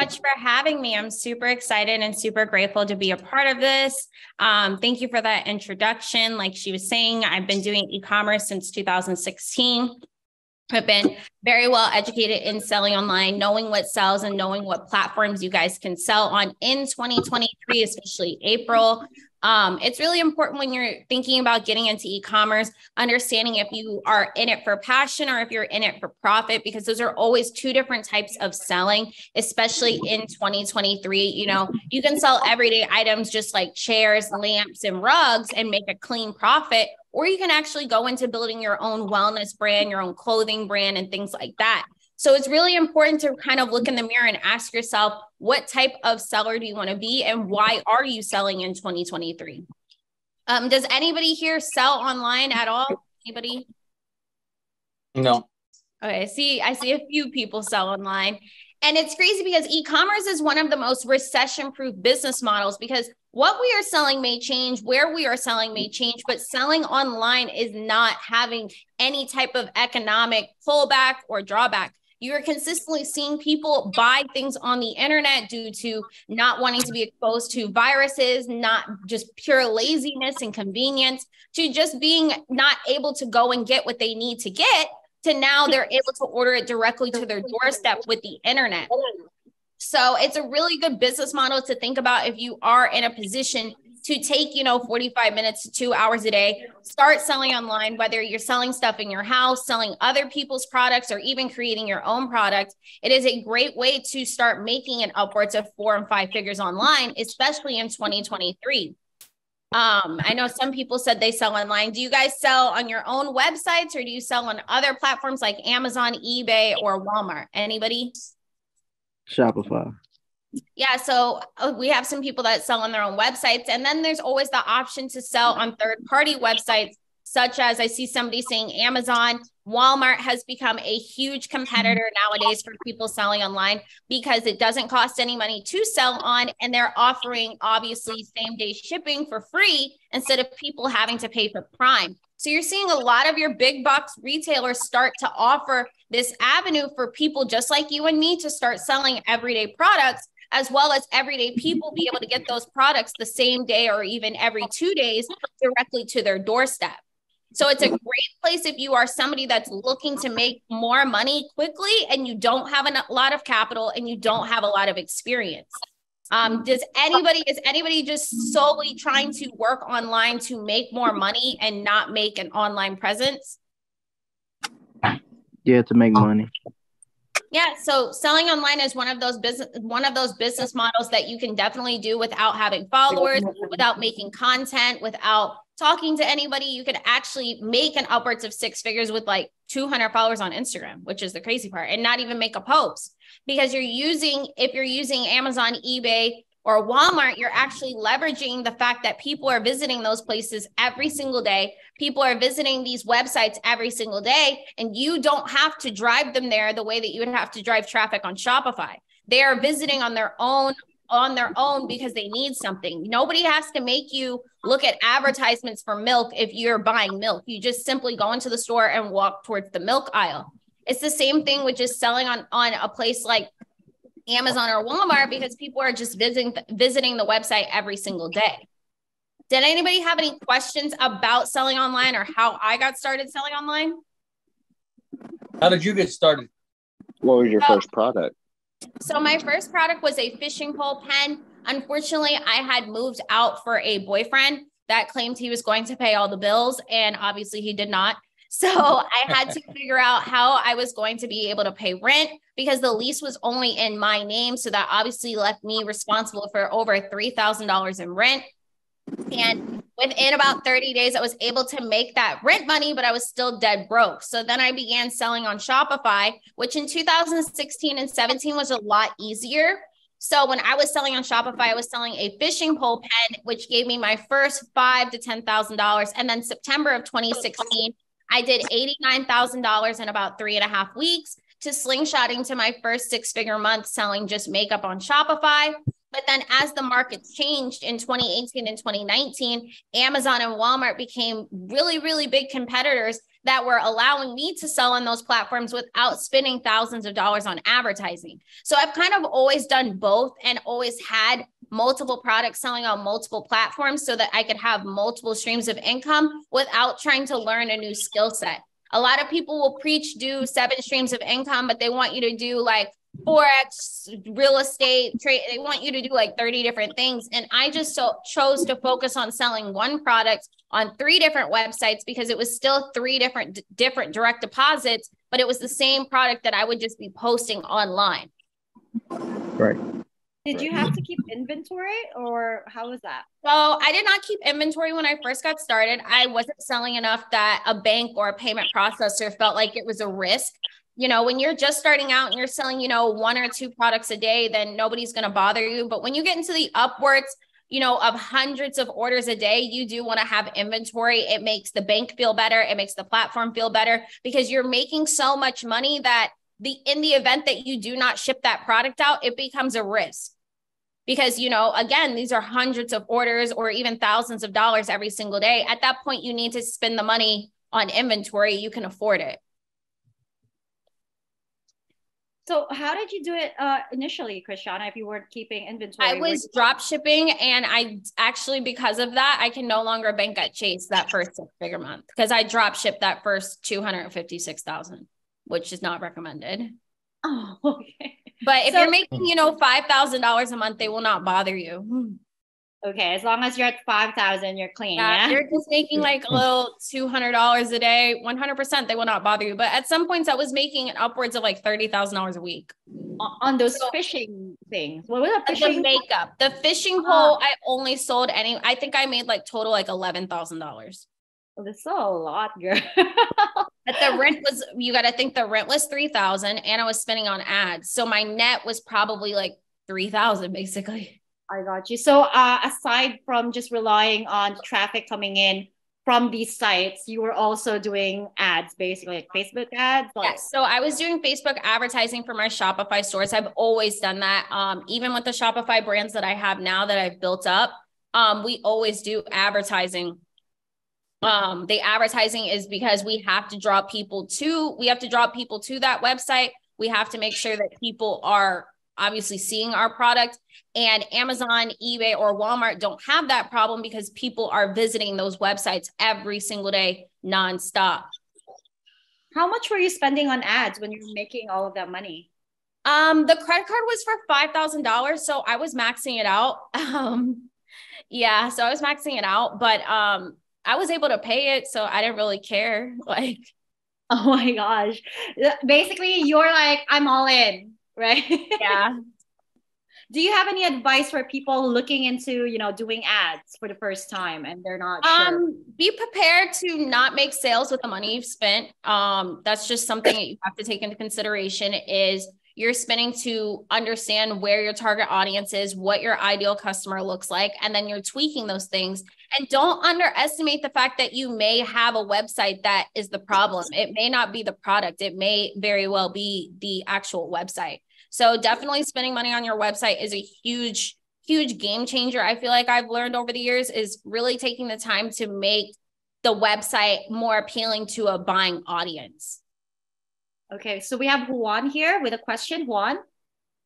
much for having me. I'm super excited and super grateful to be a part of this. Thank you for that introduction. Like she was saying, I've been doing e-commerce since 2016. I've been very well educated in selling online, knowing what sells and knowing what platforms you guys can sell on in 2023, especially April. It's really important when you're thinking about getting into e-commerce, understanding if you are in it for passion or if you're in it for profit, because those are always two different types of selling, especially in 2023. You know, you can sell everyday items just like chairs, lamps, and rugs and make a clean profit, or you can actually go into building your own wellness brand, your own clothing brand, and things like that. So it's really important to kind of look in the mirror and ask yourself, what type of seller do you want to be and why are you selling in 2023? Does anybody here sell online at all? Anybody? No. Okay, I see a few people sell online. And it's crazy because e-commerce is one of the most recession-proof business models, because what we are selling may change, where we are selling may change, but selling online is not having any type of economic pullback or drawback. You are consistently seeing people buy things on the internet due to not wanting to be exposed to viruses, not just pure laziness and convenience, to just being not able to go and get what they need to get, to now they're able to order it directly to their doorstep with the internet. So it's a really good business model to think about if you are in a position to take, 45 minutes to 2 hours a day, start selling online, whether you're selling stuff in your house, selling other people's products, or even creating your own product. It is a great way to start making an upwards of 4 and 5 figures online, especially in 2023. I know some people said they sell online. Do you guys sell on your own websites, or do you sell on other platforms like Amazon, eBay, or Walmart? Anybody? Shopify. Yeah, so we have some people that sell on their own websites, and then there's always the option to sell on third-party websites, such as I see somebody saying Amazon. Walmart has become a huge competitor nowadays for people selling online because it doesn't cost any money to sell on, and they're offering obviously same-day shipping for free instead of people having to pay for Prime. So you're seeing a lot of your big box retailers start to offer this avenue for people just like you and me to start selling everyday products, as well as everyday people be able to get those products the same day or even every 2 days directly to their doorstep. So it's a great place if you are somebody that's looking to make more money quickly and you don't have a lot of capital and you don't have a lot of experience. Is anybody just solely trying to work online to make more money and not make an online presence? Yeah, to make money. Yeah, so selling online is one of those business models that you can definitely do without having followers, without making content, without talking to anybody. You could actually make an upwards of 6 figures with like 200 followers on Instagram, which is the crazy part, and not even make a post, because if you're using Amazon, eBay, or Walmart, you're actually leveraging the fact that people are visiting those places every single day. People are visiting these websites every single day, and you don't have to drive them there the way that you would have to drive traffic on Shopify. They are visiting on their own because they need something. Nobody has to make you look at advertisements for milk if you're buying milk. You just simply go into the store and walk towards the milk aisle. It's the same thing with just selling on a place like Amazon or Walmart, because people are just visiting the website every single day. Did anybody have any questions about selling online or how I got started selling online? How did you get started? What was your first product? So my first product was a fishing pole pen. Unfortunately, I had moved out for a boyfriend that claimed he was going to pay all the bills, and obviously he did not. So I had to figure out how I was going to be able to pay rent, because the lease was only in my name. So that obviously left me responsible for over $3,000 in rent. And within about 30 days, I was able to make that rent money, but I was still dead broke. So then I began selling on Shopify, which in 2016 and 17 was a lot easier. So when I was selling on Shopify, I was selling a fishing pole pen, which gave me my first $5,000 to $10,000. And then September of 2016, I did $89,000 in about 3.5 weeks, to slingshotting to my first 6-figure month selling just makeup on Shopify. But then as the markets changed in 2018 and 2019, Amazon and Walmart became really, really big competitors that were allowing me to sell on those platforms without spending thousands of dollars on advertising. So I've kind of always done both and always had multiple products selling on multiple platforms so that I could have multiple streams of income without trying to learn a new skill set. A lot of people will preach do 7 streams of income, but they want you to do like Forex, real estate, trade. They want you to do like 30 different things. And I just chose to focus on selling one product on 3 different websites because it was still 3 different direct deposits, but it was the same product that I would just be posting online. Right. Did you have to keep inventory or how was that? So I did not keep inventory when I first got started. I wasn't selling enough that a bank or a payment processor felt like it was a risk. You know, when you're just starting out and you're selling, 1 or 2 products a day, then nobody's going to bother you. But when you get into the upwards, of hundreds of orders a day, you do want to have inventory. It makes the bank feel better. It makes the platform feel better because you're making so much money that in the event that you do not ship that product out, it becomes a risk. Because, again, these are hundreds of orders or even thousands of dollars every single day. At that point, you need to spend the money on inventory. You can afford it. So how did you do it initially, Christianna, if you weren't keeping inventory? I was drop shipping, and I actually, because of that, I can no longer bank at Chase that first 6-figure month because I drop shipped that first 256,000, which is not recommended. Oh, okay. But if you're making, $5,000 a month, they will not bother you. Okay, as long as you're at 5,000, you're clean. Yeah, you're just making like a little $200 a day. 100%, they will not bother you. But at some points, I was making upwards of like $30,000 a week on those fishing things. What was that? Fishing? The makeup, the fishing pole. I only sold I think I made like total like $11,000. Well, that's still a lot, girl. But the rent was, you got to think the rent was $3,000 and I was spending on ads. So my net was probably like $3,000 basically. I got you. So aside from just relying on traffic coming in from these sites, you were also doing ads, basically like Facebook ads? Yes. So I was doing Facebook advertising for my Shopify stores. I've always done that. Even with the Shopify brands that I have now that I've built up, we always do advertising. The advertising is because we have to draw people to that website. We have to make sure that people are obviously seeing our product, and Amazon, eBay, or Walmart don't have that problem because people are visiting those websites every single day nonstop. How much were you spending on ads when you were making all of that money? The credit card was for $5,000. So I was maxing it out. Yeah, so I was maxing it out, but I was able to pay it, so I didn't really care. Like, oh my gosh. Basically, you're like, I'm all in, right? Yeah. Do you have any advice for people looking into, doing ads for the first time and they're not sure? Be prepared to not make sales with the money you've spent. That's just something that you have to take into consideration is you're spending to understand where your target audience is, what your ideal customer looks like, and then you're tweaking those things. And don't underestimate the fact that you may have a website that is the problem. It may not be the product. It may very well be the actual website. So definitely spending money on your website is a huge, huge game changer. I feel like I've learned over the years is really taking the time to make the website more appealing to a buying audience. Okay, so we have Juan here with a question. Juan?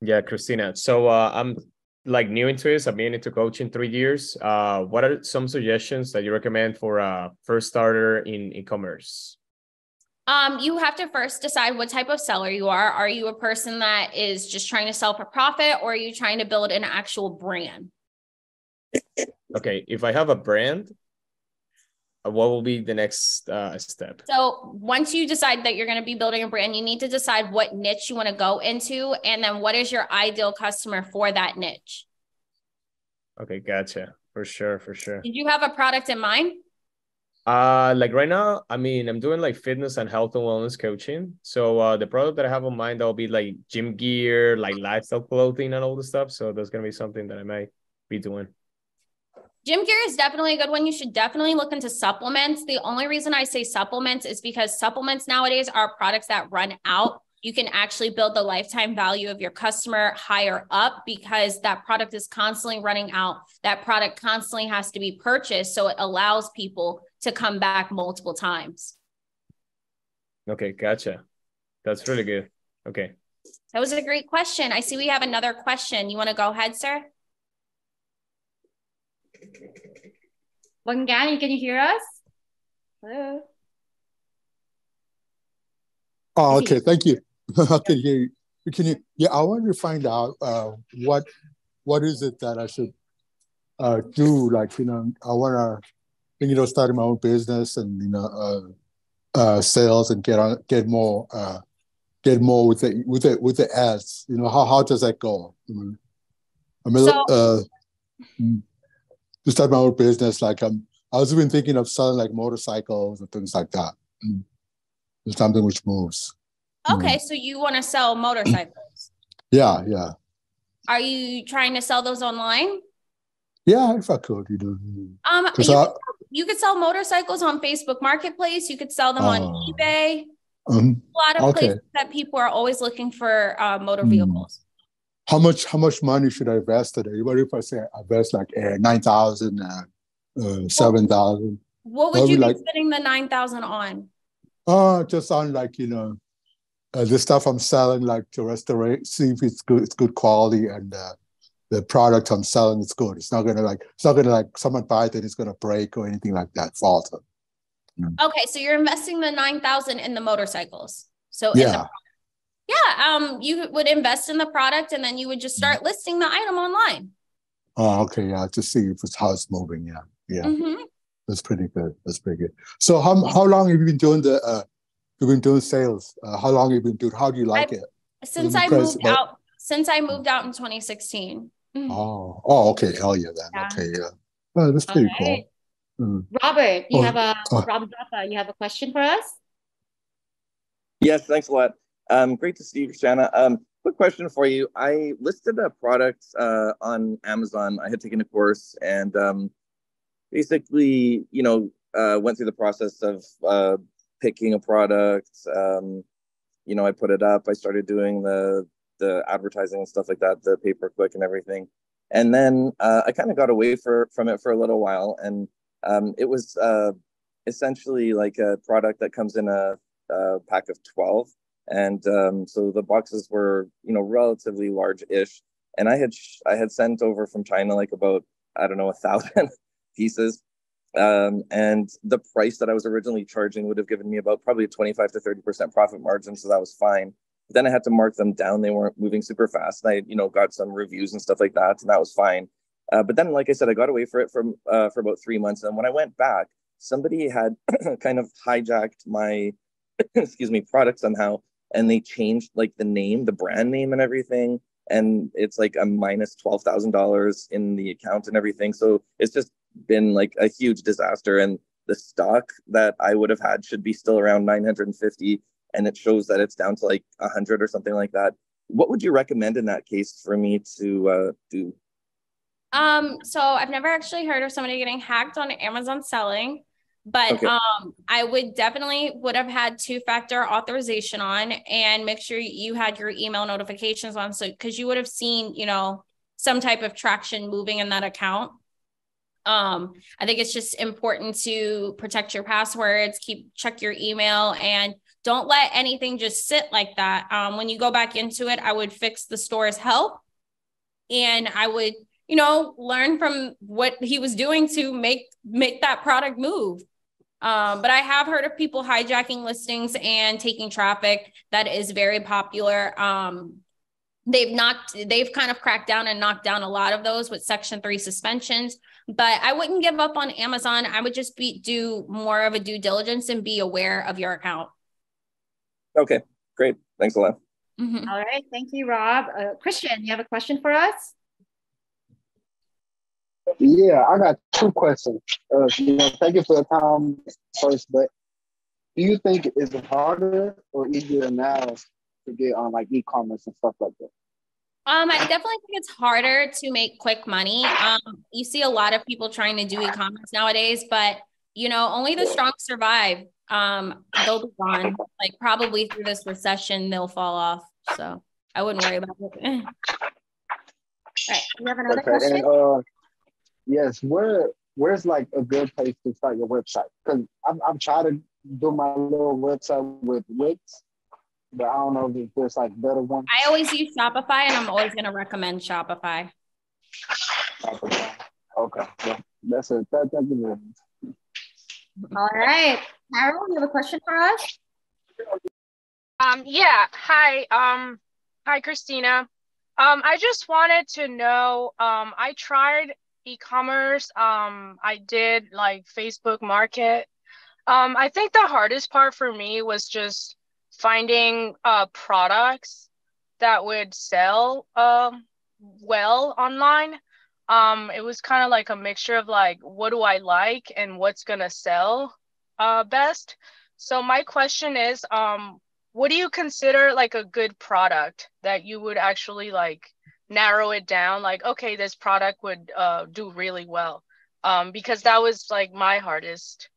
Yeah, Christina. So I'm like new into this. I've been into coaching 3 years. What are some suggestions that you recommend for a first starter in e-commerce? You have to first decide what type of seller you are. Are you a person that is just trying to sell for profit, or are you trying to build an actual brand? Okay, if I have a brand, what will be the next step? So once you decide that you're going to be building a brand, you need to decide what niche you want to go into, and then what is your ideal customer for that niche. Okay, gotcha. For sure. Did you have a product in mind? Like right now, I mean, I'm doing like fitness and health and wellness coaching. So the product that I have on mind, that'll be like gym gear, like lifestyle clothing and all the stuff. So that's going to be something that I might be doing. Gym gear is definitely a good one. You should definitely look into supplements. The only reason I say supplements is because supplements nowadays are products that run out. You can actually build the lifetime value of your customer higher up because that product is constantly running out. That product constantly has to be purchased. So it allows people to come back multiple times. Okay, gotcha. That's really good. Okay. That was a great question. I see we have another question. You want to go ahead, sir? Wangani, can you hear us? Hello. Oh, okay. Thank you. I can hear you. Can you? Yeah, I wanted to find out what is it that I should do? Like, I want to, start my own business and sales and get more with the ads. How does that go? To start my own business, like I was even thinking of selling like motorcycles and things like that. Something which moves. Okay, so you want to sell motorcycles? Yeah. Are you trying to sell those online? Yeah, if I could, you could sell motorcycles on Facebook Marketplace. You could sell them on eBay. A lot of places that people are always looking for motor vehicles. How much money should I invest today? What if I say I invest like 9,000, 7,000? What would you be spending the 9,000 on? Just on like the stuff I'm selling, like to restaurate, see if it's good quality, and the product I'm selling is good. It's not gonna like someone buy it and it's gonna break or anything like that, falter. Okay, so you're investing the 9,000 in the motorcycles. So you would invest in the product and then you would just start listing the item online. Oh, okay, yeah, to see if how it's moving. Yeah. That's pretty good. So how long have you been doing you've been doing sales? How long have you been doing? How do you like it? Since I moved out in 2016. Oh, okay. Hell yeah, then. Yeah. Okay, yeah. Oh, that's pretty cool. Robert, you have a question for us? Yes, thanks a lot. Great to see you, Christianna. Quick question for you. I listed a product on Amazon. I had taken a course and basically, went through the process of picking a product. I put it up. I started doing the advertising and stuff like that, the pay-per-click and everything. And then I kind of got away from it for a little while. And it was essentially like a product that comes in a pack of 12. And so the boxes were, relatively large-ish. And I had sent over from China like about, 1,000 pieces. And the price that I was originally charging would have given me about probably a 25 to 30% profit margin. So that was fine. But then I had to mark them down. They weren't moving super fast. And I, got some reviews and stuff like that. And that was fine. But then, like I said, I got away for about 3 months. And when I went back, somebody had kind of hijacked my, product somehow. And they changed like the name, the brand name and everything. And it's like a minus $12,000 in the account and everything. So it's just been like a huge disaster. And the stock that I would have had should be still around 950. And it shows that it's down to like 100 or something like that. What would you recommend in that case for me to do? So I've never actually heard of somebody getting hacked on Amazon selling, but okay. I would have had 2-factor authorization on and make sure you had your email notifications on. So, cause you would have seen, some type of traction moving in that account. I think it's just important to protect your passwords, check your email, and don't let anything just sit like that. When you go back into it, I would fix the store's help, and I would, learn from what he was doing to make that product move. But I have heard of people hijacking listings and taking traffic. That is very popular. They've kind of cracked down and knocked down a lot of those with Section 3 suspensions, but I wouldn't give up on Amazon. I would just do more of a due diligence and be aware of your account. Okay, great. Thanks a lot. Mm-hmm. All right. Thank you, Rob. Christian, you have a question for us? Yeah, I got 2 questions. Thank you for the time first, but do you think it's harder or easier now to get on like e-commerce and stuff like that? I definitely think it's harder to make quick money. You see a lot of people trying to do e-commerce nowadays, but only the strong survive. They'll be gone. Like probably through this recession, they'll fall off. So I wouldn't worry about it. All right. You have another question? And, yes. Where's like a good place to start your website? Because I've tried to do my little website with Wix, but I don't know if there's like better ones. I always use Shopify, and I'm always going to recommend Shopify. Okay, well, that's it. Thank you very much. All right. Carol, you have a question for us? Yeah. Hi. Hi, Christina. I just wanted to know, I tried e-commerce. I did like Facebook Market. I think the hardest part for me was just finding products that would sell well online. It was kind of like a mixture of like, what do I like and what's gonna sell best. So my question is, what do you consider like a good product that you would actually like narrow it down? Like, okay, this product would do really well. Because that was like my hardest.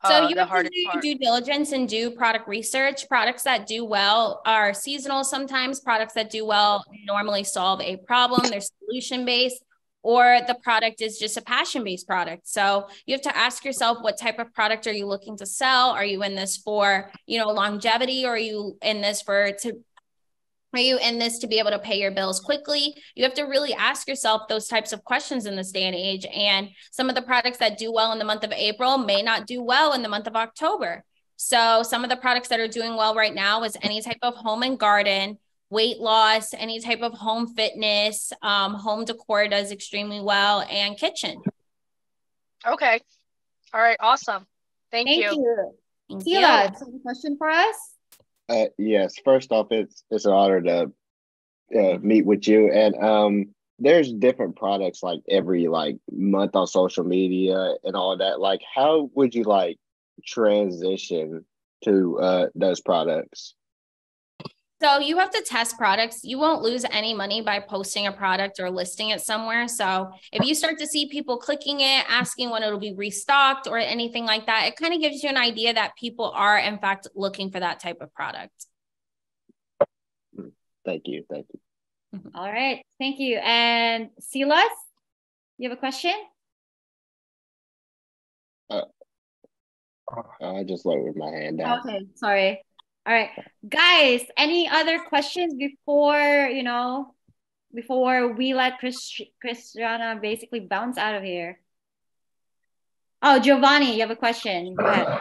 So you have to do your due diligence and do product research. Products that do well are seasonal sometimes. Products that do well normally solve a problem. They're solution-based, or the product is just a passion-based product. So you have to ask yourself, what type of product are you looking to sell? Are you in this for, longevity? Or are you in this to be able to pay your bills quickly? You have to really ask yourself those types of questions in this day and age. And some of the products that do well in the month of April may not do well in the month of October. So some of the products that are doing well right now is any type of home and garden, weight loss, any type of home fitness, home decor does extremely well, and kitchen. Okay. All right. Awesome. Thank you. Thank you. Sheila, do you have a question for us? Yes. First off, it's an honor to meet with you. And there's different products like every like month on social media and all that. Like, how would you like transition to those products? So you have to test products. You won't lose any money by posting a product or listing it somewhere. So if you start to see people clicking it, asking when it'll be restocked or anything like that, it kind of gives you an idea that people are in fact looking for that type of product. Thank you. All right. Thank you. And Silas, you have a question? I just lowered my hand down. Okay. Sorry. All right, guys, any other questions before we let Christianna basically bounce out of here? Oh, Giovanni, you have a question. Go ahead.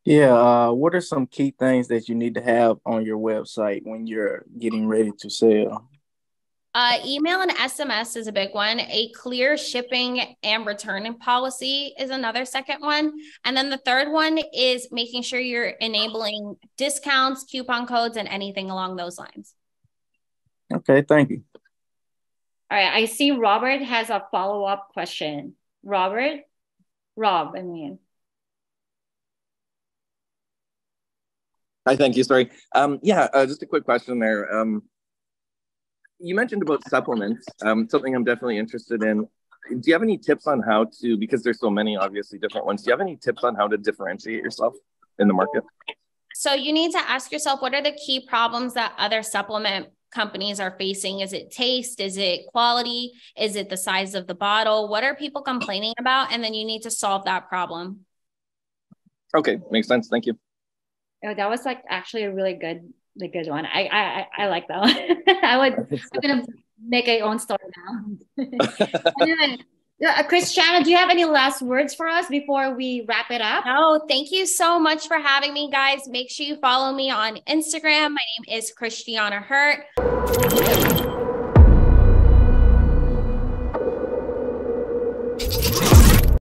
Yeah, what are some key things that you need to have on your website when you're getting ready to sell? Email and SMS is a big one. A clear shipping and return policy is another second one. And then the third one is making sure you're enabling discounts, coupon codes, and anything along those lines. Okay, thank you. All right, I see Robert has a follow-up question. Rob, I mean. Hi, thank you. Sorry. Just a quick question there. You mentioned about supplements, something I'm definitely interested in. Do you have any tips on how to, because there's so many obviously different ones, do you have any tips on how to differentiate yourself in the market? So you need to ask yourself, what are the key problems that other supplement companies are facing? Is it taste? Is it quality? Is it the size of the bottle? What are people complaining about? And then you need to solve that problem. Okay, makes sense. Thank you. Oh, that was like actually a really good one. I like that one. I'm gonna make a own story now. Anyway, Christianna, do you have any last words for us before we wrap it up? No, thank you so much for having me, guys. Make sure you follow me on Instagram. My name is Christianna Hurt.